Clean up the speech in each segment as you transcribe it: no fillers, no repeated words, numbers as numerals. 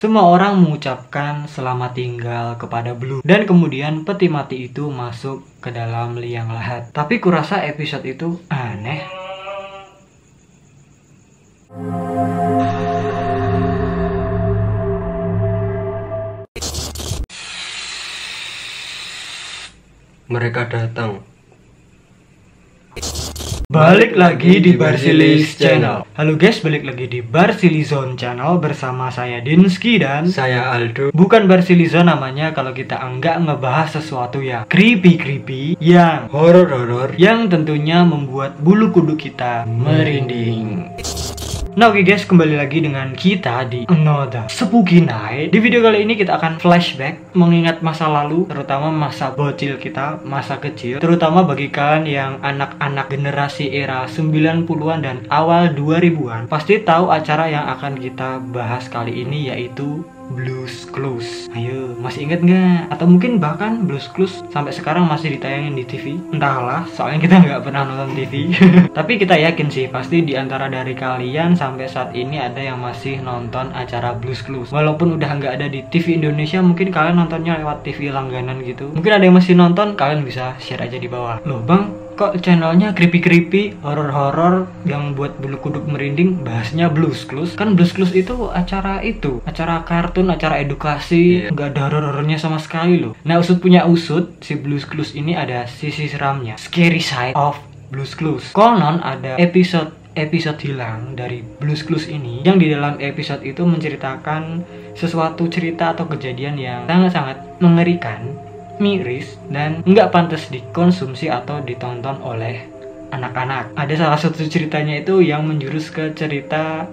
Semua orang mengucapkan selamat tinggal kepada Blue. Dan kemudian peti mati itu masuk ke dalam liang lahat. Tapi kurasa episode itu aneh. Mereka datang. Balik lagi di Barsilis Channel. Halo guys, balik lagi di Barsilizon Channel bersama saya Dinski dan Saya Aldo. bukan Barsilizon namanya kalau kita enggak ngebahas sesuatu yang creepy, yang Horor-horor. yang tentunya membuat bulu kuduk kita merinding. Nah oke guys, kembali lagi dengan kita di Another Spooky Night. Di video kali ini kita akan flashback, mengingat masa lalu, terutama masa bocil kita, masa kecil. Terutama bagi kalian yang anak-anak generasi era 90-an dan awal 2000-an, pasti tahu acara yang akan kita bahas kali ini, yaitu Blue's Clues. Ayo, masih inget nggak? Atau mungkin bahkan Blue's Clues sampai sekarang masih ditayangin di TV? Entahlah, soalnya kita nggak pernah nonton TV. Tapi kita yakin sih, pasti di antara dari kalian sampai saat ini ada yang masih nonton acara Blue's Clues. Walaupun udah nggak ada di TV Indonesia, mungkin kalian nontonnya lewat TV langganan gitu. Mungkin ada yang masih nonton, kalian bisa share aja di bawah. Loh bang, kok channelnya creepy, horor-horor yang buat bulu kuduk merinding, bahasnya Blue's Clues? Kan Blue's Clues itu, acara kartun, acara edukasi, nggak ada horor-horornya sama sekali loh. Nah usut punya usut, si Blue's Clues ini ada sisi seramnya, scary side of Blue's Clues. Konon ada episode hilang dari Blue's Clues ini, yang di dalam episode itu menceritakan sesuatu cerita atau kejadian yang sangat-sangat mengerikan, miris, dan nggak pantas dikonsumsi atau ditonton oleh anak-anak. Ada salah satu ceritanya itu yang menjurus ke cerita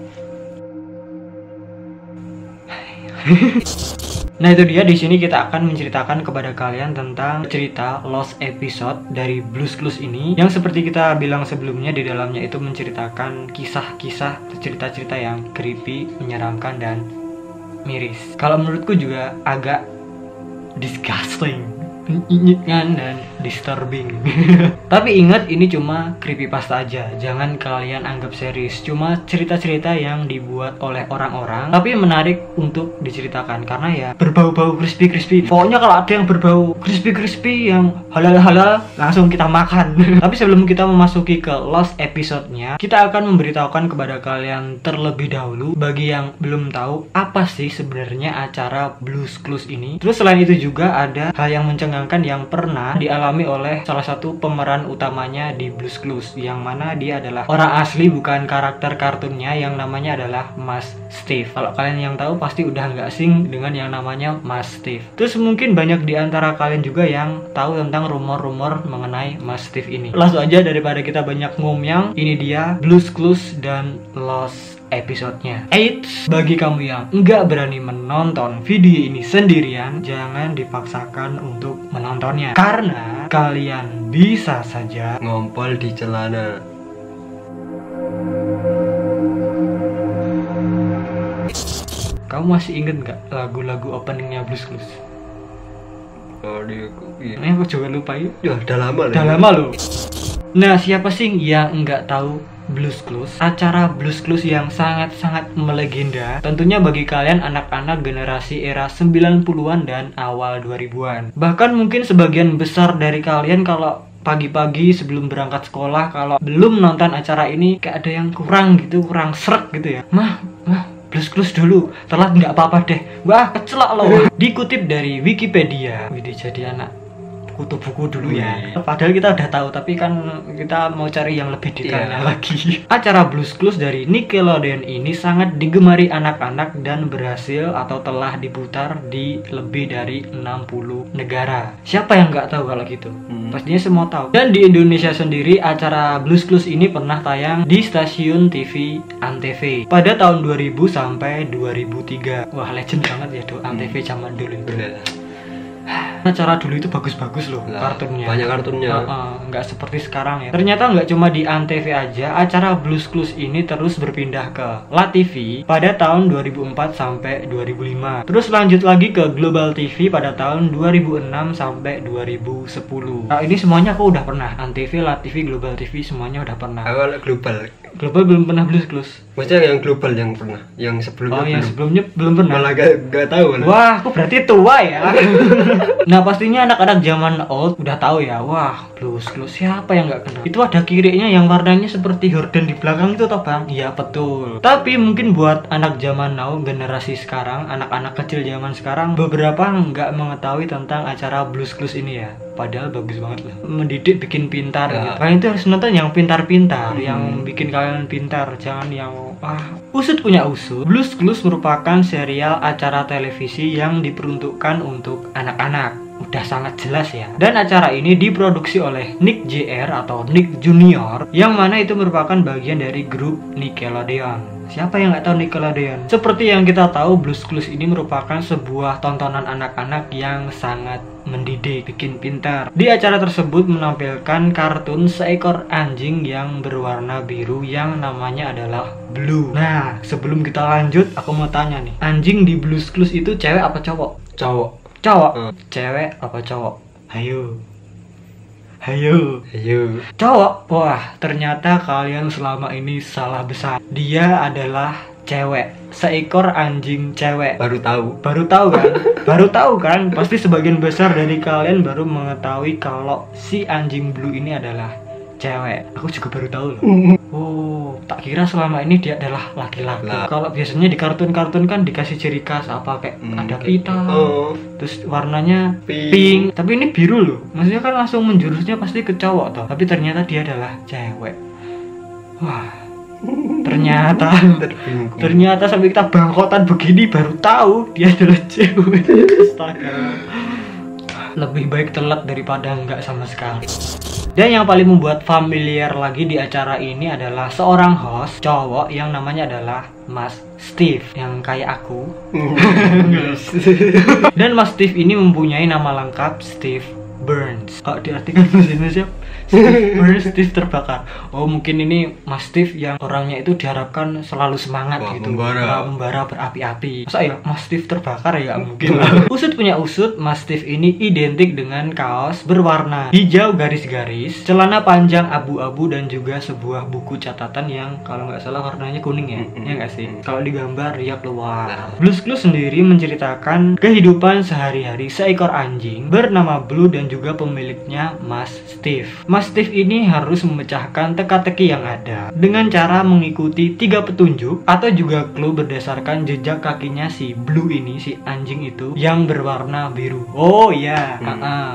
Nah itu dia, di sini kita akan menceritakan kepada kalian tentang cerita lost episode dari Blue's Clues ini, yang seperti kita bilang sebelumnya, di dalamnya itu menceritakan kisah-kisah, cerita-cerita yang creepy, menyeramkan, dan miris. Kalau menurutku juga agak disgusting, menyikatkan dan disturbing. Tapi ingat, ini cuma creepypasta aja, jangan kalian anggap serius. Cuma cerita-cerita yang dibuat oleh orang-orang, tapi menarik untuk diceritakan karena ya berbau-bau crispy. Pokoknya kalau ada yang berbau crispy yang halal-halal, langsung kita makan. Tapi sebelum kita memasuki ke lost episode-nya, kita akan memberitahukan kepada kalian terlebih dahulu, bagi yang belum tahu, apa sih sebenarnya acara Blue's Clues ini. Terus selain itu juga ada hal yang mencengangkan yang pernah dialami oleh salah satu pemeran utamanya di Blue's Clues, yang mana dia adalah orang asli, bukan karakter kartunnya, yang namanya adalah Mas Steve. Kalau kalian yang tahu pasti udah nggak asing dengan yang namanya Mas Steve. Terus mungkin banyak di antara kalian juga yang tahu tentang rumor-rumor mengenai Mas Steve ini. Langsung aja daripada kita banyak ngomong, ini dia Blue's Clues dan Lost episodenya. Eits, bagi kamu yang nggak berani menonton video ini sendirian, jangan dipaksakan untuk menontonnya, karena kalian bisa saja Ngompol di celana. Kamu masih inget nggak lagu-lagu openingnya Blue's Clues? Oh iya. Ini aku juga lupa yuk. Ya udah lama lah. Udah lama loh. Nah, siapa sih yang nggak tahu Blue's Clues? Acara Blue's Clues yang sangat-sangat melegenda, tentunya bagi kalian anak-anak generasi era 90-an dan awal 2000-an. Bahkan mungkin sebagian besar dari kalian kalau pagi-pagi sebelum berangkat sekolah, kalau belum nonton acara ini, kayak ada yang kurang gitu, kurang srek gitu ya. Mah, Blue's Clues dulu, telat nggak apa-apa deh. Wah, kecelak loh. Dikutip dari Wikipedia. Widih, jadi anak kutu buku dulu ya. Padahal kita udah tahu, tapi kan kita mau cari yang lebih detailnya lagi. Acara Blue's Clues dari Nickelodeon ini sangat digemari anak-anak dan berhasil atau telah diputar di lebih dari 60 negara. Siapa yang nggak tahu kalau gitu? Pastinya semua tahu. Dan di Indonesia sendiri, acara Blue's Clues ini pernah tayang di stasiun TV Antv pada tahun 2000 sampai 2003. Wah, legend banget ya tuh Antv zaman dulu itu. Bener. Acara dulu itu bagus-bagus loh Lah, kartunnya. banyak kartunnya. Nggak seperti sekarang ya. Ternyata nggak cuma di Antv aja, acara Blues Clues ini terus berpindah ke La TV pada tahun 2004 sampai 2005. Terus lanjut lagi ke Global TV pada tahun 2006 sampai 2010. Nah, ini semuanya aku udah pernah. Antv, La TV, Global TV semuanya udah pernah. Awal global. Global belum pernah Blues Clues. Maksudnya yang global yang pernah, yang sebelumnya Oh, yang belum. sebelumnya belum pernah. Malah gak tahu malah. Wah, aku berarti tua ya. Nah, pastinya anak-anak zaman old udah tahu ya. Wah, Blues Clues siapa yang nggak kenal? Itu ada kirinya yang warnanya seperti horden di belakang itu toh, Bang? Iya, betul. Tapi mungkin buat anak zaman now, generasi sekarang, anak-anak kecil zaman sekarang, beberapa nggak mengetahui tentang acara Blues Clues ini ya. Padahal bagus banget lah. Mendidik bikin pintar Ya. gitu. Kalian itu harus nonton yang pintar-pintar, yang bikin kalian pintar, jangan yang usut punya usut. Blues Clues merupakan serial acara televisi yang diperuntukkan untuk anak-anak. Udah sangat jelas ya. Dan acara ini diproduksi oleh Nick Jr. atau Nick Junior, yang mana itu merupakan bagian dari grup Nickelodeon. Siapa yang nggak tahu Nickelodeon? Seperti yang kita tahu, Blues Clues ini merupakan sebuah tontonan anak-anak yang sangat mendidik, bikin pintar. Di acara tersebut menampilkan kartun seekor anjing yang berwarna biru yang namanya adalah Blue. Nah, sebelum kita lanjut, aku mau tanya nih, anjing di Blues Clues itu cewek apa cowok? Cowok. Cowok. Cewek apa cowok? Hayo. Hayo. Ayo. Cowok. Wah, ternyata kalian selama ini salah besar. Dia adalah cewek. Seekor anjing cewek. Baru tahu. Baru tahu kan? Baru tahu kan? Pasti sebagian besar dari kalian baru mengetahui kalau si anjing Blue ini adalah cewek. Aku juga baru tahu loh. Oh, tak kira selama ini dia adalah laki-laki. Lah. Kalau biasanya di kartun-kartun kan dikasih ciri khas apa kayak ada hitam, Oh. terus warnanya Pink. pink. Tapi ini biru loh. Maksudnya kan langsung menjurusnya pasti ke cowok toh. Tapi ternyata dia adalah cewek. Wah. Ternyata Terbingung. ternyata sampai kita bangkotan begini baru tahu dia adalah cewek. Astaga. Lebih baik telat daripada enggak sama sekali. Dan yang paling membuat familiar lagi di acara ini adalah seorang host cowok yang namanya adalah Mas Steve, yang kayak aku. Dan Mas Steve ini mempunyai nama lengkap Steve Burns. Kalau diartikan bahasa Indonesia, Steve Burns, Steve terbakar. Oh, mungkin ini Mas Steve yang orangnya itu diharapkan selalu semangat. Wah, gitu. membara. Wah, membara berapi-api. Masa ya Mas Steve terbakar ya? Mungkin. Usut punya usut, Mas Steve ini identik dengan kaos berwarna hijau garis-garis, celana panjang abu-abu, dan juga sebuah buku catatan yang kalau nggak salah warnanya kuning ya. Ya nggak sih? Kalau digambar riak luar. Blues Clues sendiri menceritakan kehidupan sehari-hari seekor anjing bernama Blue dan juga pemiliknya Mas Steve. Mas Steve ini harus memecahkan teka-teki yang ada dengan cara mengikuti 3 petunjuk atau juga clue berdasarkan jejak kakinya si Blue ini, si anjing itu yang berwarna biru. Oh iya,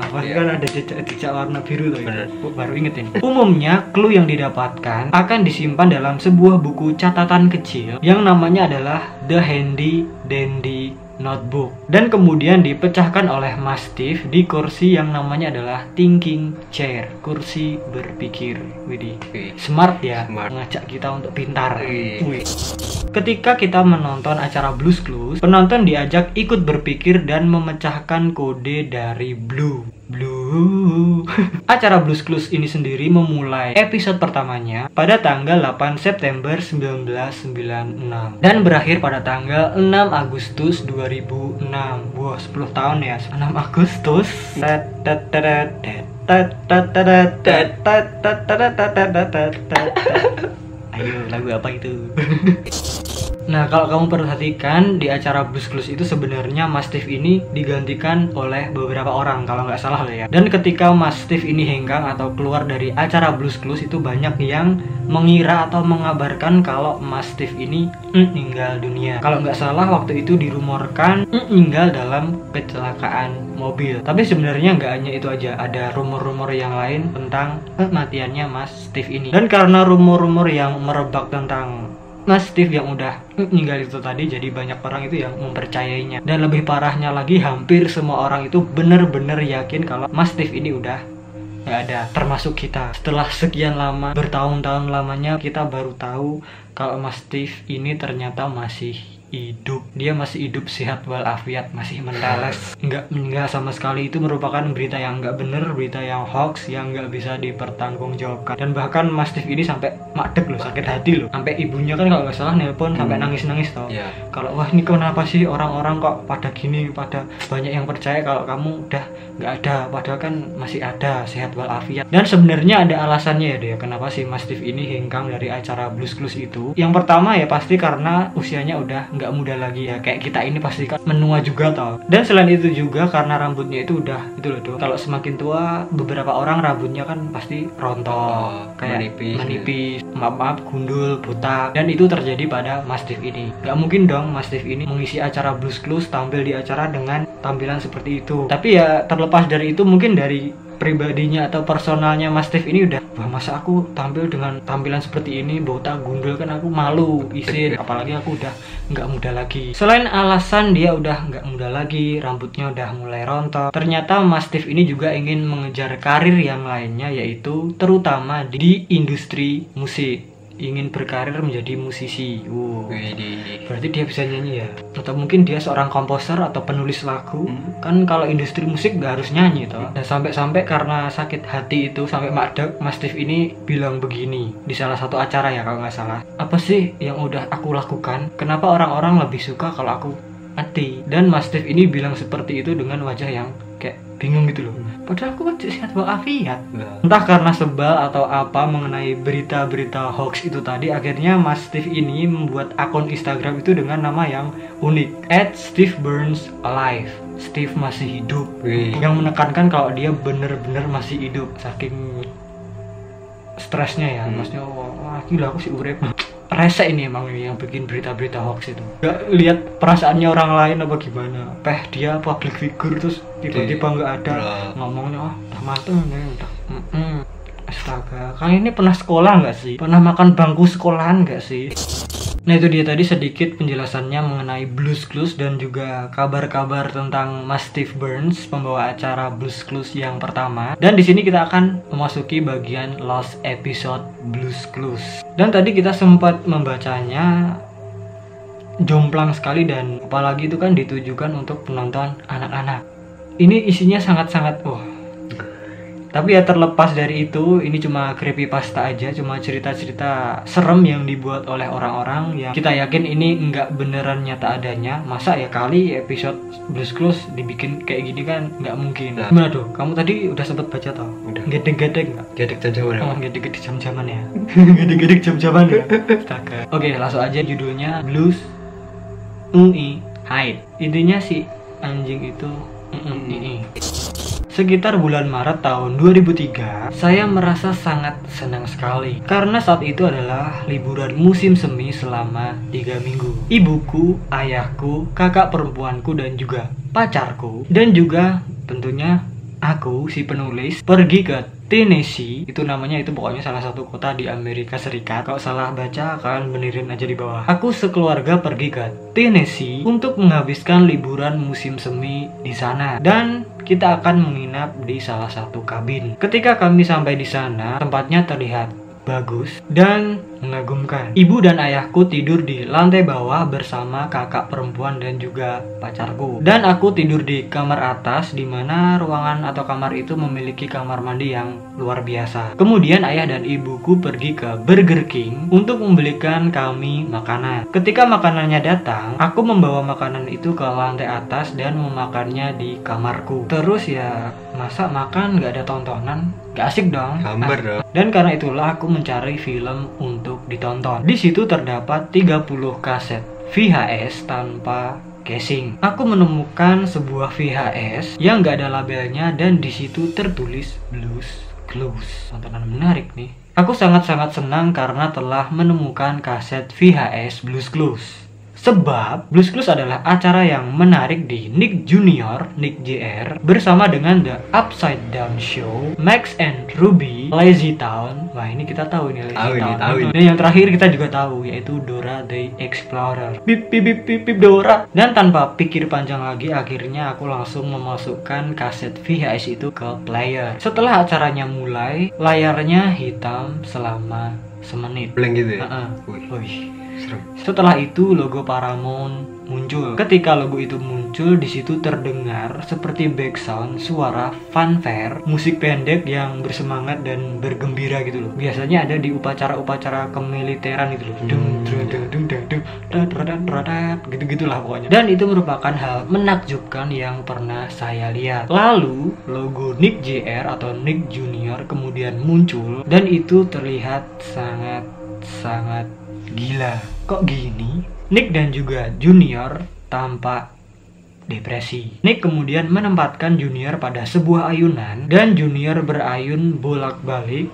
pasti kan ada jejak warna biru tuh. Bener. Oh, baru inget ini. Umumnya clue yang didapatkan akan disimpan dalam sebuah buku catatan kecil yang namanya adalah The Handy Dandy Notebook, dan kemudian dipecahkan oleh Mas Steve di kursi yang namanya adalah thinking chair, kursi berpikir. Widih, smart ya, Smart. mengajak kita untuk pintar. Wih. Wih. Ketika kita menonton acara Blues Clues, penonton diajak ikut berpikir dan memecahkan kode dari Blue. Acara Blues Clues ini sendiri memulai episode pertamanya pada tanggal 8 September 1996 dan berakhir pada tanggal 6 Agustus 2006. Wah, 10 tahun ya. 6 Agustus. Ayo, lagu apa itu? Nah, kalau kamu perhatikan di acara Blues Clues itu sebenarnya Mas Steve ini digantikan oleh beberapa orang kalau nggak salah loh ya. Dan ketika Mas Steve ini hengkang atau keluar dari acara Blues Clues itu banyak yang mengira atau mengabarkan kalau Mas Steve ini meninggal dunia. Kalau nggak salah waktu itu dirumorkan meninggal dalam kecelakaan mobil. Tapi sebenarnya nggak hanya itu aja, ada rumor-rumor yang lain tentang kematiannya Mas Steve ini. Dan karena rumor-rumor yang merebak tentang Mas Steve yang udah meninggal itu tadi, jadi banyak orang itu yang mempercayainya. Dan lebih parahnya lagi, hampir semua orang itu bener-bener yakin kalau Mas Steve ini udah nggak ada, termasuk kita. Setelah sekian lama, bertahun-tahun lamanya, kita baru tahu kalau Mas Steve ini ternyata masih hidup. Dia masih hidup sehat walafiat, masih menteles. Enggak sama sekali. Itu merupakan berita yang enggak bener, berita yang hoax, yang enggak bisa dipertanggungjawabkan. Dan bahkan Mas Steve ini sampai makdek loh, sakit hati loh. Sampai ibunya kan kalau nggak salah nelpon sampai nangis-nangis toh. Iya. Kalau wah ini kenapa sih orang-orang kok pada gini, pada banyak yang percaya kalau kamu udah nggak ada, padahal kan masih ada, sehat walafiat. Dan sebenarnya ada alasannya ya dia, kenapa sih Mas Steve ini hengkang dari acara Blues Clues itu. Yang pertama ya pasti karena usianya udah nggak muda lagi ya, kayak kita ini pasti kan menua juga tau. Dan selain itu juga karena rambutnya itu udah itu loh Do, kalau semakin tua beberapa orang rambutnya kan pasti rontok, kayak menipis, maaf gundul, botak. Dan itu terjadi pada Mas Steve ini. Nggak mungkin dong Mas Steve ini mengisi acara Blues Clues, tampil di acara dengan tampilan seperti itu. Tapi ya terlepas dari itu, mungkin dari pribadinya atau personalnya Mas Steve ini udah, wah masa aku tampil dengan tampilan seperti ini, botak gundul, kan aku malu isin, apalagi aku udah nggak muda lagi. Selain alasan dia udah nggak muda lagi, rambutnya udah mulai rontok, ternyata Mas Steve ini juga ingin mengejar karir yang lainnya, yaitu terutama di industri musik, ingin berkarir menjadi musisi. Berarti dia bisa nyanyi ya, atau mungkin dia seorang komposer atau penulis lagu. Kan kalau industri musik nggak harus nyanyi toh. Dan sampai-sampai karena sakit hati itu sampai makdek, Mas Steve ini bilang begini di salah satu acara ya kalau nggak salah, apa sih yang udah aku lakukan, kenapa orang-orang lebih suka kalau aku mati? Dan Mas Steve ini bilang seperti itu dengan wajah yang kayak bingung gitu loh, padahal aku kan sehat walafiat. Entah karena sebal atau apa mengenai berita-berita hoax itu tadi, akhirnya Mas Steve ini membuat akun Instagram itu dengan nama yang unik, @SteveBurnsAlive, Steve masih hidup. Yang menekankan kalau dia bener-bener masih hidup, saking stresnya ya. Maksudnya wah gila aku sih urep. Rese ini emang ini yang bikin berita-berita hoax itu. Gak lihat perasaannya orang lain apa gimana. Dia public figure terus tiba-tiba nggak ada, ngomongnya udah mateng nih, udah. Astaga, kalian ini pernah sekolah nggak sih? Pernah makan bangku sekolahan nggak sih? Nah itu dia tadi sedikit penjelasannya mengenai Blues Clues dan juga kabar-kabar tentang Mas Steve Burns, pembawa acara Blues Clues yang pertama. Dan di sini kita akan memasuki bagian last episode Blues Clues. Dan tadi kita sempat membacanya jomplang sekali, dan apalagi itu kan ditujukan untuk penonton anak-anak. Ini isinya sangat-sangat Tapi ya terlepas dari itu, ini cuma creepypasta aja, cuma cerita-cerita serem yang dibuat oleh orang-orang yang kita yakin ini nggak beneran nyata adanya. Masa ya kali episode Blues Clues dibikin kayak gini kan nggak mungkin. Gimana tuh? Kamu tadi udah sempet baca tau? Udah. Gedeg-gedeg nggak? Gedeg jam-jaman. Oh, gedeg-gedeg jam-jaman ya. Gedeg-gedeg jam-jaman ya. Astaga. Oke, langsung aja judulnya Blues Hide. Intinya si anjing itu Sekitar bulan Maret tahun 2003, saya merasa sangat senang sekali karena saat itu adalah liburan musim semi selama 3 minggu. Ibuku, ayahku, kakak perempuanku, dan juga pacarku, dan juga tentunya aku, si penulis, pergi ke Tennessee. Itu namanya, itu pokoknya salah satu kota di Amerika Serikat. Kalau salah baca kalian benerin aja di bawah. Aku sekeluarga pergi ke Tennessee untuk menghabiskan liburan musim semi di sana, dan kita akan menginap di salah satu kabin. Ketika kami sampai di sana, tempatnya terlihat bagus dan mengagumkan. Ibu dan ayahku tidur di lantai bawah bersama kakak perempuan dan juga pacarku. Dan aku tidur di kamar atas, di mana ruangan atau kamar itu memiliki kamar mandi yang luar biasa. Kemudian ayah dan ibuku pergi ke Burger King untuk membelikan kami makanan. Ketika makanannya datang, aku membawa makanan itu ke lantai atas dan memakannya di kamarku. Terus ya, masa makan gak ada tontonan? Gak asik dong. Gambar dong. Dan karena itulah aku mencari film untuk ditonton. Di situ terdapat 30 kaset VHS tanpa casing. Aku menemukan sebuah VHS yang gak ada labelnya, dan di situ tertulis Blues Clues. Tontonan menarik nih. Aku sangat-sangat senang karena telah menemukan kaset VHS Blues Clues. Sebab Blues Clues adalah acara yang menarik di Nick Jr., Nick Jr. bersama dengan The Upside Down Show, Max and Ruby, Lazy Town. Wah, ini kita tahu nih Lazy Town. Dan yang terakhir kita juga tahu, yaitu Dora the Explorer. Bip bip bip bip, bip Dora. Dan tanpa pikir panjang lagi, akhirnya aku langsung memasukkan kaset VHS itu ke player. Setelah acaranya mulai, layarnya hitam selama semenit. Blank gitu ya? Wih. serem. Setelah itu logo Paramount muncul. Ketika logo itu muncul, di situ terdengar seperti background suara fanfare, musik pendek yang bersemangat dan bergembira gitu loh. Biasanya ada di upacara-upacara kemiliteran gitu loh. Gitu-gitulah pokoknya. Dan itu merupakan hal menakjubkan yang pernah saya lihat. Lalu logo Nick Jr atau Nick Junior kemudian muncul dan itu terlihat sangat gila. Kok gini? Nick dan juga Junior tampak depresi. Nick kemudian menempatkan Junior pada sebuah ayunan dan Junior berayun bolak-balik,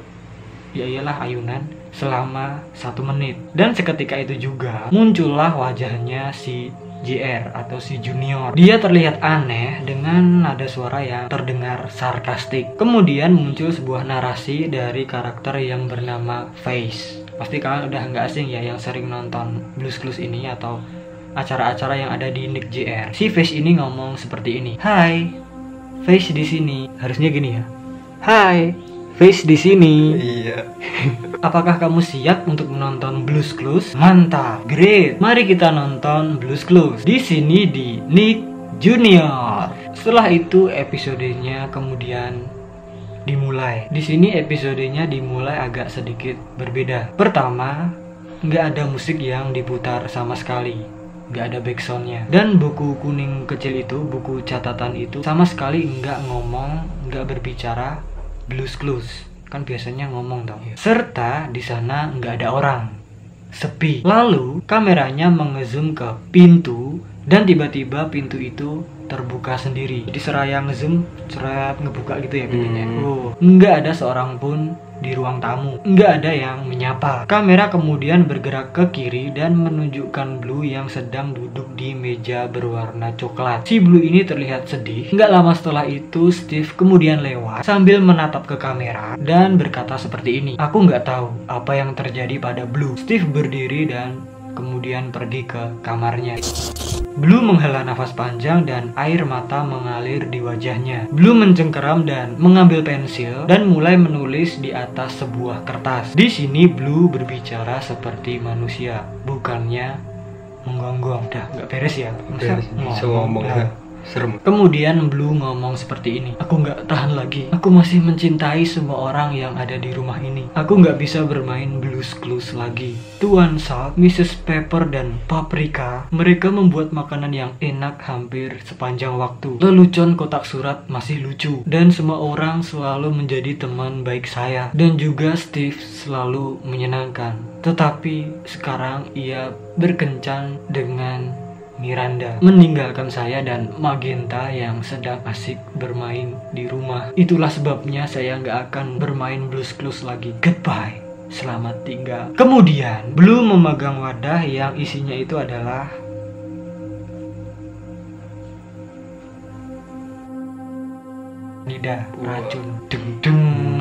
ya iyalah ayunan, selama 1 menit. Dan seketika itu juga muncullah wajahnya si JR atau si Junior. Dia terlihat aneh dengan nada suara yang terdengar sarkastik. Kemudian muncul sebuah narasi dari karakter yang bernama Face. Pasti kalian udah nggak asing ya yang sering nonton Blues Clues ini atau acara-acara yang ada di Nick JR. Si Face ini ngomong seperti ini. Hai, Face di sini. Harusnya gini ya. Hai, Face di sini. Iya. Apakah kamu siap untuk menonton Blues Clues? Mantap, great. Mari kita nonton Blues Clues di sini di Nick Junior. Setelah itu episodenya kemudian dimulai. Di sini episodenya dimulai agak sedikit berbeda. Pertama, nggak ada musik yang diputar sama sekali, nggak ada backsoundnya. Dan buku kuning kecil itu, buku catatan itu sama sekali nggak ngomong, nggak berbicara Blues Clues. Kan biasanya ngomong tau. Serta di sana nggak ada orang, sepi. Lalu kameranya mengezoom ke pintu dan tiba-tiba pintu itu terbuka sendiri. Jadi seraya ngezoom, seret ngebuka gitu ya pintunya. Nggak ada seorang pun di ruang tamu. Nggak ada yang menyapa. Kamera kemudian bergerak ke kiri dan menunjukkan Blue yang sedang duduk di meja berwarna coklat. Si Blue ini terlihat sedih. Nggak lama setelah itu Steve kemudian lewat sambil menatap ke kamera dan berkata seperti ini. Aku nggak tahu apa yang terjadi pada Blue. Steve berdiri dan kemudian pergi ke kamarnya. Blue menghela nafas panjang dan air mata mengalir di wajahnya. Blue mencengkeram dan mengambil pensil dan mulai menulis di atas sebuah kertas. Di sini Blue berbicara seperti manusia, bukannya menggonggong. Udah nggak beres ya? Bisa ngomong nggak? Serem. Kemudian Blue ngomong seperti ini. Aku nggak tahan lagi. Aku masih mencintai semua orang yang ada di rumah ini. Aku nggak bisa bermain Blues Clues lagi. Tuan Salt, Mrs. Pepper, dan Paprika, mereka membuat makanan yang enak hampir sepanjang waktu. Lelucon kotak surat masih lucu. Dan semua orang selalu menjadi teman baik saya. Dan juga Steve selalu menyenangkan. Tetapi sekarang ia berkencan dengan Miranda, meninggalkan saya dan Magenta yang sedang asik bermain di rumah. Itulah sebabnya saya nggak akan bermain Blues Clues lagi. Goodbye, selamat tinggal. Kemudian Blue memegang wadah yang isinya itu adalah lidah racun.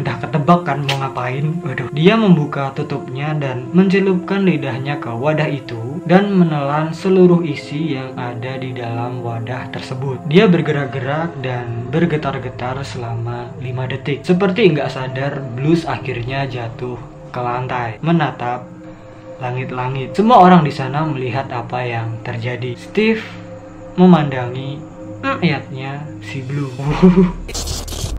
Udah ketebak kan mau ngapain? Waduh. Dia membuka tutupnya dan mencelupkan lidahnya ke wadah itu dan menelan seluruh isi yang ada di dalam wadah tersebut. Dia bergerak-gerak dan bergetar-getar selama 5 detik. Seperti nggak sadar, Blues akhirnya jatuh ke lantai, menatap langit-langit. Semua orang di sana melihat apa yang terjadi. Steve memandangi ayatnya si Blue.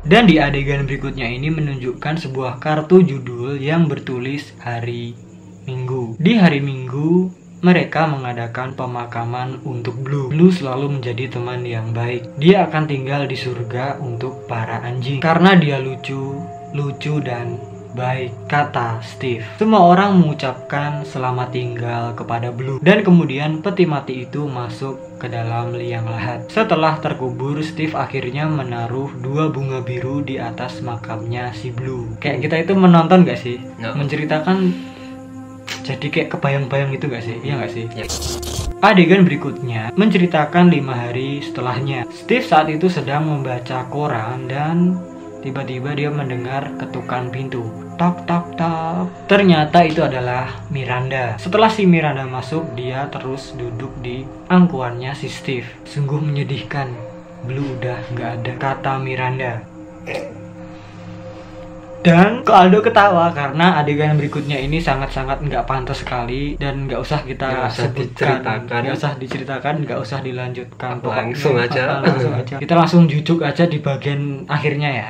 Dan di adegan berikutnya ini menunjukkan sebuah kartu judul yang bertulis hari Minggu. Di hari Minggu, mereka mengadakan pemakaman untuk Blue. Blue selalu menjadi teman yang baik. Dia akan tinggal di surga untuk para anjing. Karena dia lucu dan baik, kata Steve. Semua orang mengucapkan selamat tinggal kepada Blue. Dan kemudian peti mati itu masuk ke dalam liang lahat. Setelah terkubur, Steve akhirnya menaruh 2 bunga biru di atas makamnya si Blue. Kayak kita itu menonton gak sih? No. Menceritakan, jadi kayak kebayang-bayang gitu gak sih? Iya gak sih? Ya. Adegan berikutnya menceritakan 5 hari setelahnya. Steve saat itu sedang membaca koran dan tiba-tiba dia mendengar ketukan pintu. Tok tok tok. Ternyata itu adalah Miranda. Setelah si Miranda masuk, dia terus duduk di angkuannya si Steve. Sungguh menyedihkan. Blue udah nggak ada, kata Miranda. Dan Kak Aldo ketawa karena adegan berikutnya ini sangat-sangat nggak pantas sekali dan nggak usah kita sebutkan, nggak usah diceritakan, nggak usah dilanjutkan. Langsung aja. Kita langsung jujuk aja di bagian akhirnya ya.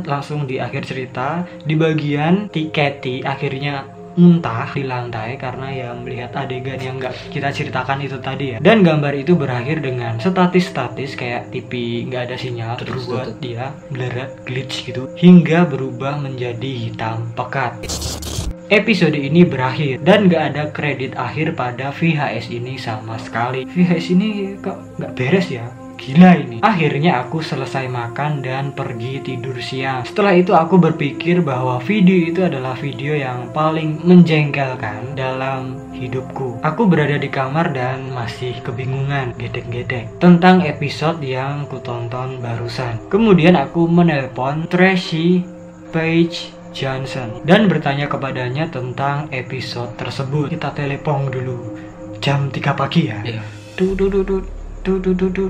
Langsung di akhir cerita di bagian Katie akhirnya muntah di lantai karena ya melihat adegan yang nggak kita ceritakan itu tadi ya. Dan gambar itu berakhir dengan statis kayak TV nggak ada sinyal, berbuat dia blur, glitch gitu hingga berubah menjadi hitam pekat. Episode ini berakhir dan nggak ada kredit akhir pada VHS ini sama sekali. VHS ini kok nggak beres ya? Gila ini. Akhirnya aku selesai makan dan pergi tidur siang. Setelah itu aku berpikir bahwa video itu adalah video yang paling menjengkelkan dalam hidupku. Aku berada di kamar dan masih kebingungan, gedek-gedek tentang episode yang kutonton barusan. Kemudian aku menelpon Tracy Paige Johnson dan bertanya kepadanya tentang episode tersebut. Kita telepon dulu jam 3 pagi ya.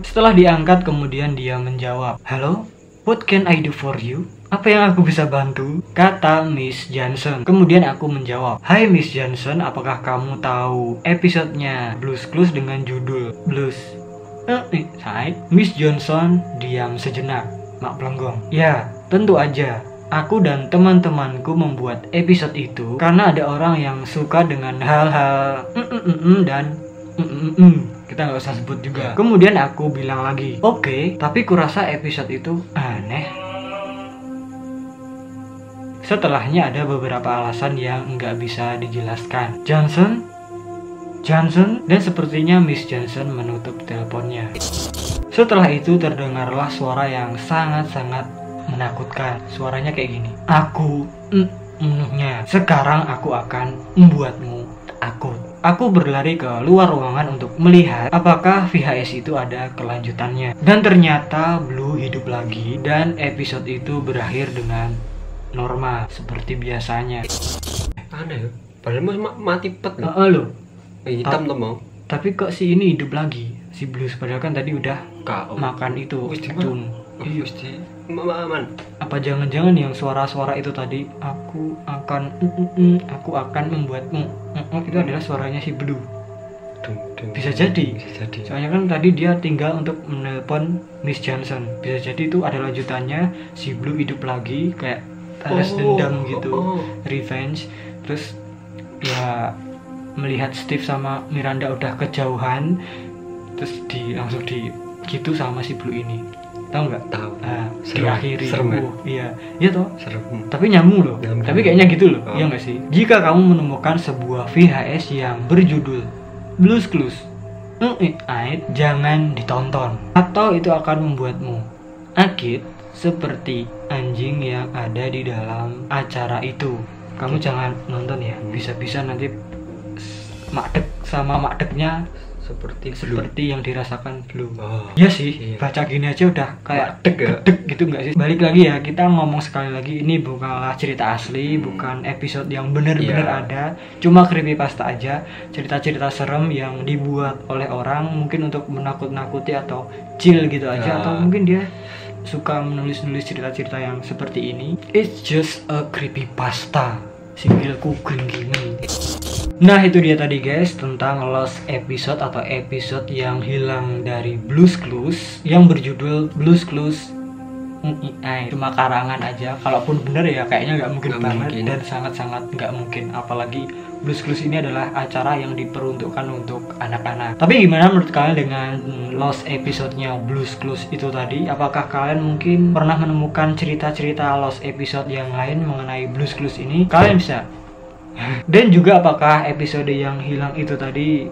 Setelah diangkat kemudian dia menjawab, "Halo, what can I do for you? Apa yang aku bisa bantu?" Kata Miss Johnson. Kemudian aku menjawab, "Hai Miss Johnson, apakah kamu tahu episodenya Blues Clues dengan judul Blues Side?" Miss Johnson diam sejenak, mak pelonggong. "Ya, tentu aja. Aku dan teman-temanku membuat episode itu karena ada orang yang suka dengan hal-hal dan kita nggak usah sebut juga." Kemudian aku bilang lagi, "Oke, tapi kurasa episode itu aneh." Setelahnya ada beberapa alasan yang nggak bisa dijelaskan. Johnson, dan sepertinya Miss Johnson menutup teleponnya. Setelah itu terdengarlah suara yang sangat-sangat menakutkan. Suaranya kayak gini, "Aku sekarang aku akan membuatmu takut." Aku berlari ke luar ruangan untuk melihat apakah VHS itu ada kelanjutannya. Dan ternyata Blue hidup lagi dan episode itu berakhir dengan normal seperti biasanya. Aneh, padahal mati pet loh. Hitam tuh mau. Tapi kok si ini hidup lagi, si Blue, padahal kan tadi udah makan itu. Apa jangan-jangan yang suara-suara itu tadi, aku akan membuatmu, itu adalah suaranya si Blue. Bisa jadi. Soalnya kan tadi dia tinggal untuk menelpon Miss Johnson. Bisa jadi itu ada lanjutannya, si Blue hidup lagi kayak balas dendam gitu, revenge. Terus ya melihat Steve sama Miranda udah kejauhan, terus langsung gitu sama si Blue ini. Tahu nggak? Tahu. Diakhiri. Serem ya? Iya toh. Serem. Tapi nyambung loh. Tapi kayaknya gitu loh. Iya nggak sih? Jika kamu menemukan sebuah VHS yang berjudul Blues Clues, jangan ditonton. Atau itu akan membuatmu akit seperti anjing yang ada di dalam acara itu. Kamu jangan nonton ya. Bisa-bisa nanti makdek sama makdeknya seperti yang dirasakan Blue. Iya sih, iya. Baca gini aja udah kayak deg gitu nggak sih? Balik lagi ya, kita ngomong sekali lagi, ini bukanlah cerita asli, bukan episode yang benar-benar ada, cuma creepypasta aja, cerita-cerita serem yang dibuat oleh orang mungkin untuk menakut-nakuti atau chill gitu aja, atau mungkin dia suka menulis-nulis cerita-cerita yang seperti ini. It's just a creepypasta. Sikilku gini. Nah itu dia tadi guys tentang lost episode atau episode yang hilang dari Blues Clues yang berjudul Blues Clues. Cuma karangan aja, kalaupun bener ya kayaknya nggak mungkin banget. Dan sangat-sangat nggak mungkin, apalagi Blues Clues ini adalah acara yang diperuntukkan untuk anak-anak. Tapi gimana menurut kalian dengan lost episode-nya Blues Clues itu tadi? Apakah kalian mungkin pernah menemukan cerita-cerita lost episode yang lain mengenai Blues Clues ini? Kalian bisa. Dan juga apakah episode yang hilang itu tadi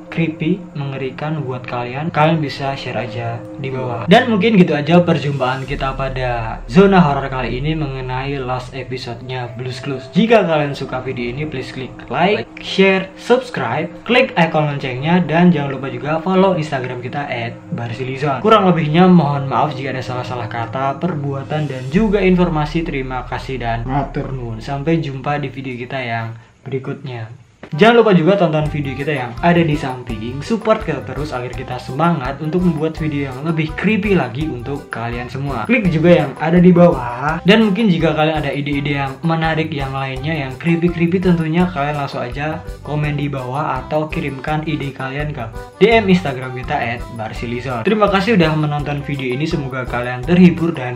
creepy, mengerikan buat kalian? Kalian bisa share aja di bawah. Dan mungkin gitu aja perjumpaan kita pada zona horor kali ini mengenai last episode-nya Blues Clues. Jika kalian suka video ini, please klik like, share, subscribe, klik icon loncengnya, dan jangan lupa juga follow Instagram kita @barsilizon. Kurang lebihnya mohon maaf jika ada salah-salah kata, perbuatan, dan juga informasi. Terima kasih dan matur nuwun. Sampai jumpa di video kita yang berikutnya. Jangan lupa juga tonton video kita yang ada di samping. Support kita terus agar kita semangat untuk membuat video yang lebih creepy lagi untuk kalian semua. Klik juga yang ada di bawah. Dan mungkin jika kalian ada ide-ide yang menarik yang lainnya yang creepy-creepy, tentunya kalian langsung aja komen di bawah atau kirimkan ide kalian ke DM Instagram kita @barsilison. Terima kasih udah menonton video ini, semoga kalian terhibur dan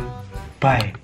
bye.